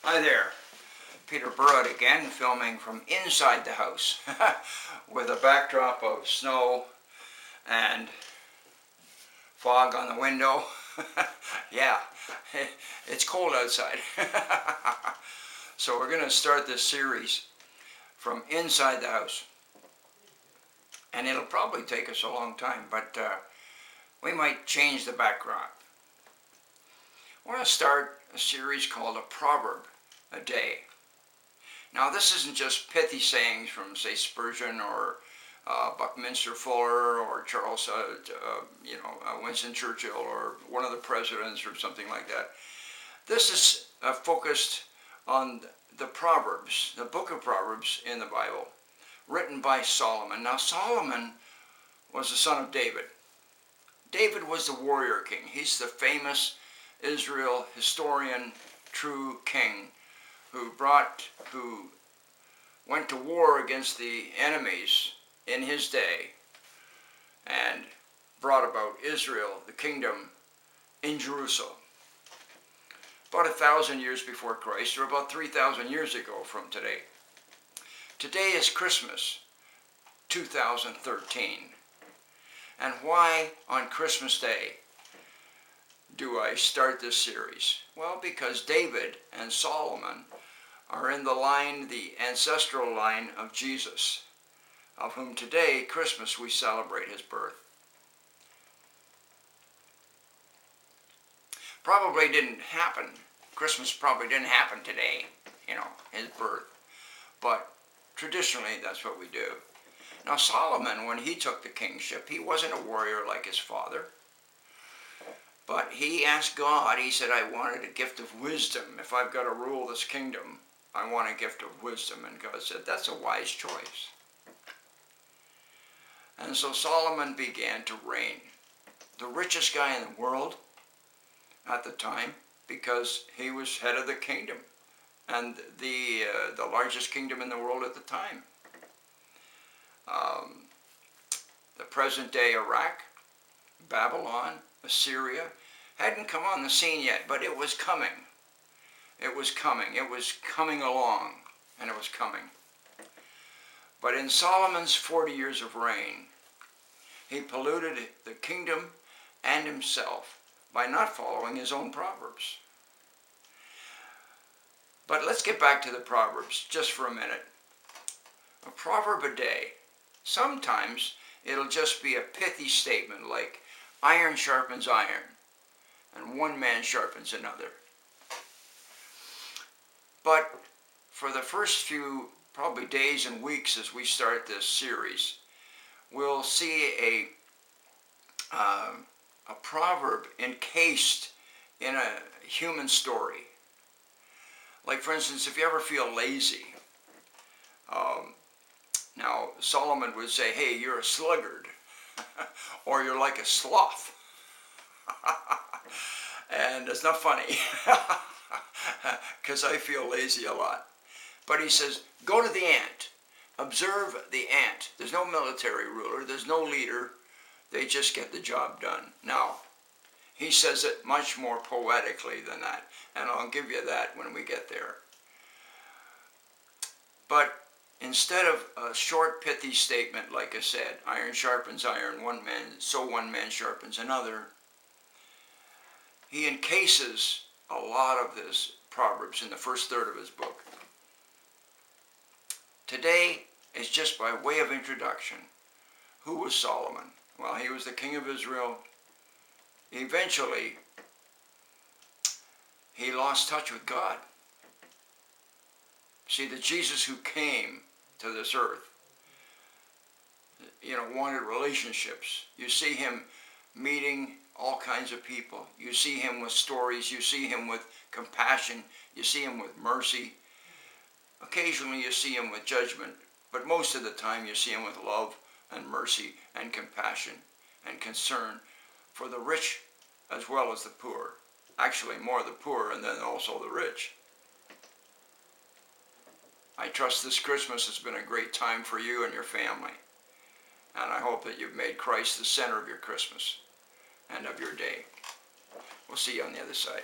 Hi there, Peter Burrett again, filming from inside the house with a backdrop of snow and fog on the window. Yeah, it's cold outside. So we're going to start this series from inside the house. And it'll probably take us a long time, but we might change the background. We're going to start a series called A Proverb A Day. Now this isn't just pithy sayings from, say, Spurgeon or Buckminster Fuller or Charles, Winston Churchill or one of the presidents or something like that. This is focused on the Proverbs, the book of Proverbs in the Bible, written by Solomon. Now Solomon was the son of David. David was the warrior king. He's the famous Israel historian, true king, who went to war against the enemies in his day and brought about Israel, the kingdom, in Jerusalem. About 1,000 years before Christ, or about 3,000 years ago from today. Today is Christmas, 2013. And why on Christmas Day do I start this series? Well, because David and Solomon are in the line, the ancestral line of Jesus, of whom today, Christmas, we celebrate his birth. Probably didn't happen. Christmas probably didn't happen today, his birth. But traditionally, that's what we do. Now, Solomon, when he took the kingship, he wasn't a warrior like his father. But he asked God, he said, I wanted a gift of wisdom. If I've got to rule this kingdom, I want a gift of wisdom. And God said, that's a wise choice. And so Solomon began to reign. The richest guy in the world at the time, because he was head of the kingdom and the largest kingdom in the world at the time. The present day Iraq, Babylon, Assyria, hadn't come on the scene yet, but it was coming. It was coming. It was coming along, and it was coming. But in Solomon's 40 years of reign, he polluted the kingdom and himself by not following his own Proverbs. But let's get back to the Proverbs just for a minute. A proverb a day. Sometimes it'll just be a pithy statement like, iron sharpens iron, and one man sharpens another. But for the first few, probably days and weeks as we start this series, we'll see a proverb encased in a human story. Like, for instance, if you ever feel lazy, now Solomon would say, hey, you're a sluggard, or you're like a sloth. And it's not funny, because I feel lazy a lot. But he says, go to the ant. Observe the ant. There's no military ruler. There's no leader. They just get the job done. Now, he says it much more poetically than that, and I'll give you that when we get there. But instead of a short, pithy statement, like I said, iron sharpens iron, one man sharpens another, he encases a lot of this Proverbs in the first third of his book. Today is just by way of introduction. Who was Solomon? Well, he was the king of Israel. Eventually, he lost touch with God. See, the Jesus who came to this earth, wanted relationships. You see him meeting all kinds of people. You see him with stories. You see him with compassion. You see him with mercy. Occasionally you see him with judgment, but most of the time you see him with love and mercy and compassion and concern for the rich as well as the poor. Actually, more the poor and then also the rich. I trust this Christmas has been a great time for you and your family. And I hope that you've made Christ the center of your Christmas and of your day. We'll see you on the other side.